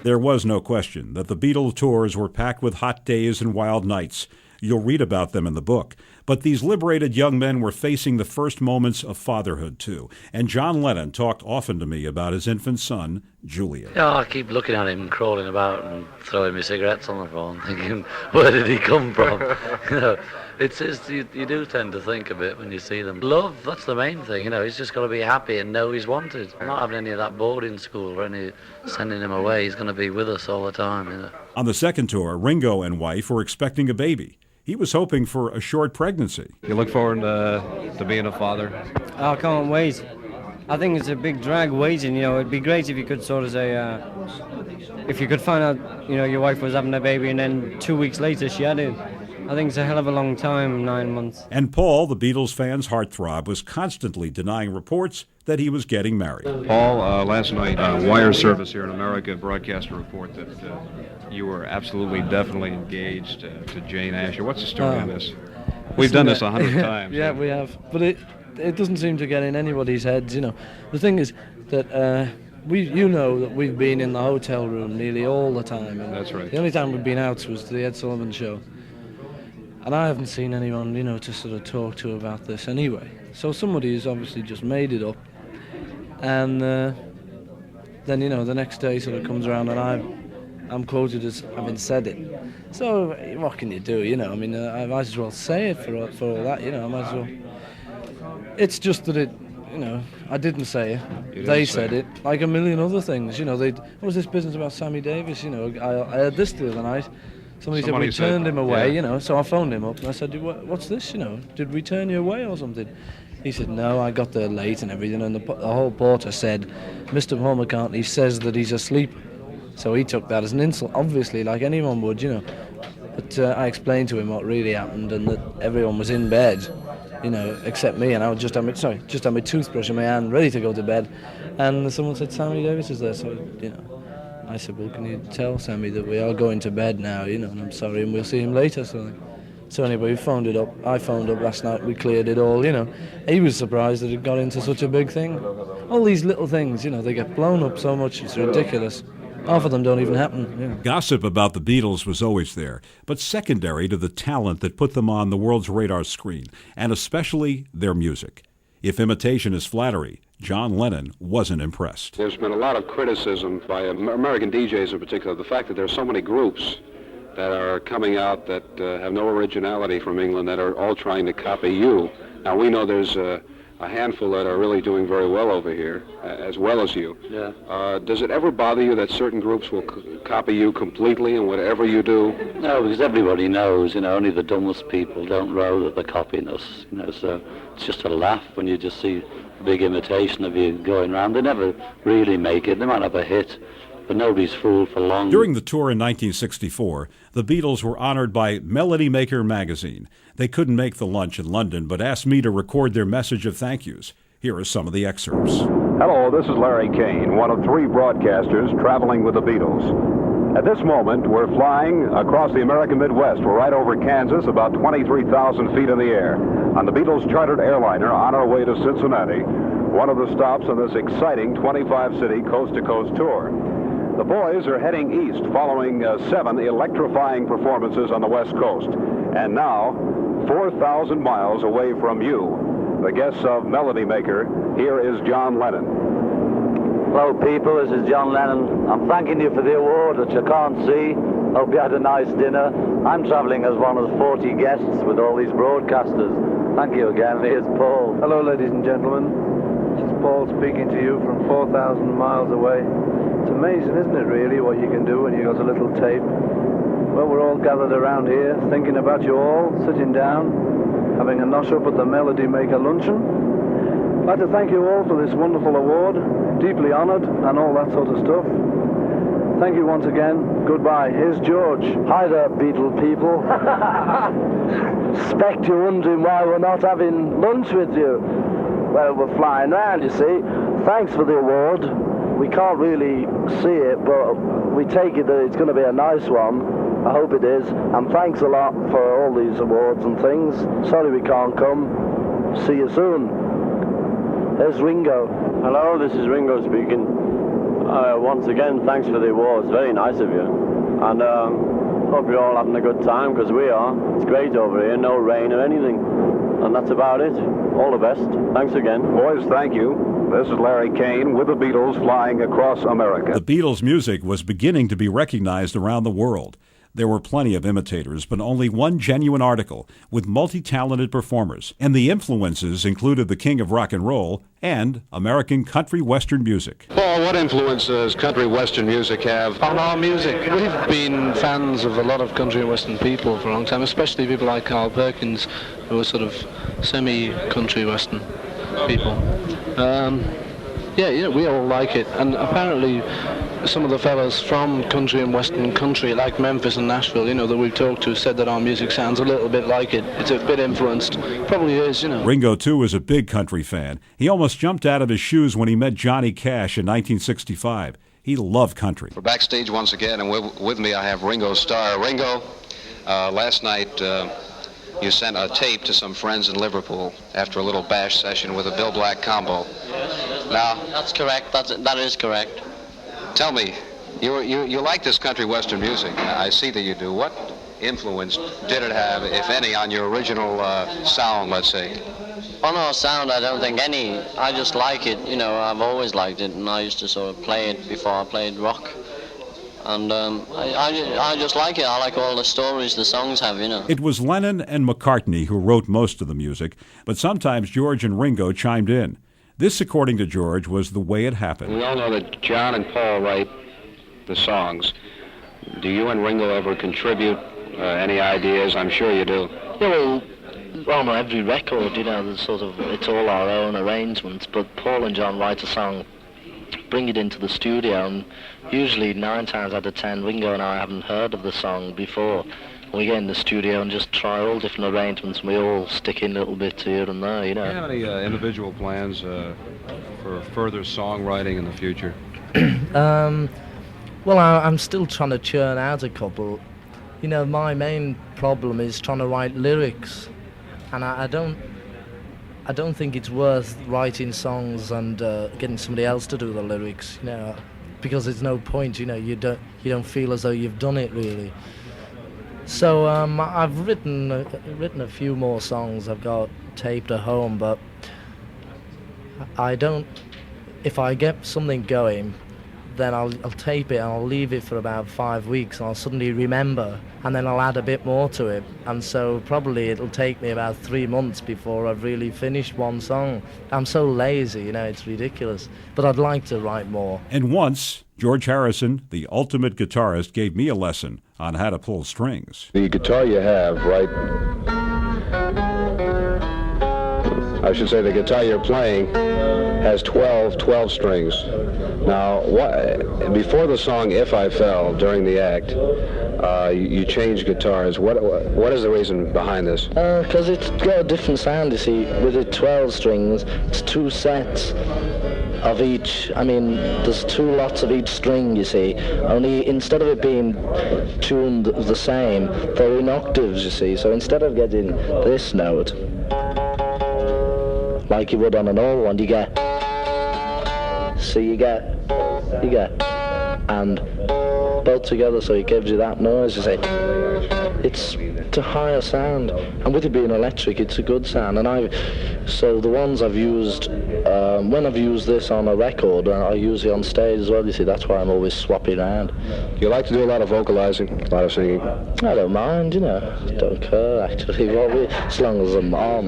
There was no question that the Beatles tours were packed with hot days and wild nights. You'll read about them in the book. But these liberated young men were facing the first moments of fatherhood, too. And John Lennon talked often to me about his infant son, Julian. Yeah, I keep looking at him crawling about and throwing me cigarettes on the phone, thinking, where did he come from? You do tend to think a bit when you see them. Love, that's the main thing, he's just got to be happy and know he's wanted. I'm not having any of that boarding school or any sending him away. He's going to be with us all the time, On the second tour, Ringo and wife were expecting a baby. He was hoping for a short pregnancy. You look forward to being a father? I can't wait. I think it's a big drag waiting, it'd be great if you could sort of say, if you could find out, your wife was having a baby and then 2 weeks later she had it. I think it's a hell of a long time, 9 months. And Paul, the Beatles fan's heartthrob, was constantly denying reports that he was getting married. Paul, last night, wire service here in America broadcast a report that you were absolutely, definitely engaged to Jane Asher. What's the story on this? We've done this 100 times. Yeah, we have. But it doesn't seem to get in anybody's heads, The thing is that that we've been in the hotel room nearly all the time. And that's right. The only time we've been out was to the Ed Sullivan Show. And I haven't seen anyone, to sort of talk to about this anyway. So somebody has obviously just made it up. And then, the next day sort of comes around and I'm quoted as having said it. So what can you do, I might as well say it for all that, I might as well. It's just that I didn't say it. They said it, like a million other things, what was this business about Sammy Davis, I heard this the other night. Somebody said we turned him away, so I phoned him up and I said, what's this, did we turn you away or something? He said, no, I got there late and everything, and the whole porter said, Mr. Paul McCartney says that he's asleep. So he took that as an insult, obviously, like anyone would, But I explained to him what really happened and that everyone was in bed, except me, and I was just had my toothbrush in my hand, ready to go to bed. And someone said, Sammy Davis is there, so, I said, well, can you tell Sammy that we are going to bed now, and I'm sorry, and we'll see him later, So anyway, we phoned it up. I phoned up last night, we cleared it all, He was surprised that it got into such a big thing. All these little things, they get blown up so much, it's ridiculous. Half of them don't even happen. Gossip about the Beatles was always there, but secondary to the talent that put them on the world's radar screen, and especially their music. If imitation is flattery, John Lennon wasn't impressed. There's been a lot of criticism by American DJs in particular, the fact that there are so many groups that are coming out that have no originality from England that are all trying to copy you. Now, we know there's a handful that are really doing very well over here, as well as you. Yeah. Does it ever bother you that certain groups will copy you completely in whatever you do? No, because everybody knows, only the dumbest people don't know that they're copying us, so it's just a laugh when you just see a big imitation of you going around. They never really make it. They might have a hit, but nobody's fooled for long. During the tour in 1964, the Beatles were honored by Melody Maker magazine. They couldn't make the lunch in London, but asked me to record their message of thank yous. Here are some of the excerpts. Hello, this is Larry Kane, one of 3 broadcasters traveling with the Beatles. At this moment, we're flying across the American Midwest. We're right over Kansas, about 23,000 feet in the air, on the Beatles chartered airliner on our way to Cincinnati, one of the stops on this exciting 25-city coast-to-coast tour. The boys are heading east following 7 electrifying performances on the West Coast. And now, 4,000 miles away from you, the guests of Melody Maker, here is John Lennon. Hello, people. This is John Lennon. I'm thanking you for the award, which I can't see. Hope you had a nice dinner. I'm traveling as one of 40 guests with all these broadcasters. Thank you again. Here's Paul. Hello, ladies and gentlemen. This is Paul speaking to you from 4,000 miles away. It's amazing, isn't it, really, what you can do when you've got a little tape. Well, we're all gathered around here, thinking about you all, sitting down, having a nosh up at the Melody Maker luncheon. I'd like to thank you all for this wonderful award, deeply honoured, and all that sort of stuff. Thank you once again. Goodbye. Here's George. Hi there, Beatle people. Expect you're wondering why we're not having lunch with you. Well, we're flying round, you see. Thanks for the award. We can't really see it, but we take it that it's going to be a nice one. I hope it is. And thanks a lot for all these awards and things. Sorry we can't come. See you soon. There's Ringo. Hello, this is Ringo speaking. Once again, thanks for the awards. Very nice of you. And hope you're all having a good time, because we are. It's great over here, no rain or anything. And that's about it. All the best. Thanks again. Boys, thank you. This is Larry Kane with the Beatles flying across America. The Beatles' music was beginning to be recognized around the world. There were plenty of imitators, but only one genuine article with multi-talented performers. And the influences included the king of rock and roll and American country western music. Paul, what influence does country western music have On our music, we've been fans of a lot of country and western people for a long time, especially people like Carl Perkins, who are sort of semi-country western people. We all like it, and apparently some of the fellows from country and western country, like Memphis and Nashville, that we've talked to, said that our music sounds a little bit like it. It's a bit influenced. Probably is, Ringo, too, is a big country fan. He almost jumped out of his shoes when he met Johnny Cash in 1965. He loved country. We're backstage once again, and with me I have Ringo Starr. Ringo, last night you sent a tape to some friends in Liverpool after a little bash session with a Bill Black combo. Now, that's correct. That is correct. Tell me, you like this country western music. I see that you do. What influence did it have, if any, on your original sound, let's say? On our sound, I don't think any. I just like it. I've always liked it, and I used to sort of play it before I played rock. And I just like it. I like all the stories the songs have, It was Lennon and McCartney who wrote most of the music, but sometimes George and Ringo chimed in. This, according to George, was the way it happened. We all know that John and Paul write the songs. Do you and Ringo ever contribute any ideas? I'm sure you do. Yeah, well, on every record, it's all our own arrangements, but Paul and John write a song, bring it into the studio, and usually 9 times out of 10, Ringo and I haven't heard of the song before. We get in the studio and just try all different arrangements, and we all stick in little bits here and there, Do you have any individual plans for further songwriting in the future? Well, I'm still trying to churn out a couple. My main problem is trying to write lyrics, and I don't think it's worth writing songs and getting somebody else to do the lyrics, because there's no point, you don't feel as though you've done it really. So I've written a few more songs I've got taped at home, but if I get something going, then I'll tape it and I'll leave it for about 5 weeks, and I'll suddenly remember, and then I'll add a bit more to it, and so probably it'll take me about 3 months before I've really finished one song. I'm so lazy, it's ridiculous, but I'd like to write more. And once, George Harrison, the ultimate guitarist, gave me a lesson on how to pull strings. The guitar you have, right? I should say the guitar you're playing has 12 strings. Now, before the song "If I Fell" during the act, you changed guitars. What is the reason behind this? Because it's got a different sound, you see. With the 12 strings, it's 2 sets of each. There's 2 lots of each string, you see. Only instead of it being tuned the same, they're in octaves, you see. So instead of getting this note, like you would on an old one, you get, and both together, so it gives you that noise, you see. It's a higher sound, and with it being electric, it's a good sound. And so the ones I've used, when I've used this on a record, I use it on stage as well, you see. That's why I'm always swapping around. Do you like to do a lot of vocalizing, a lot of singing? I don't mind, don't care, actually, as long as I'm on.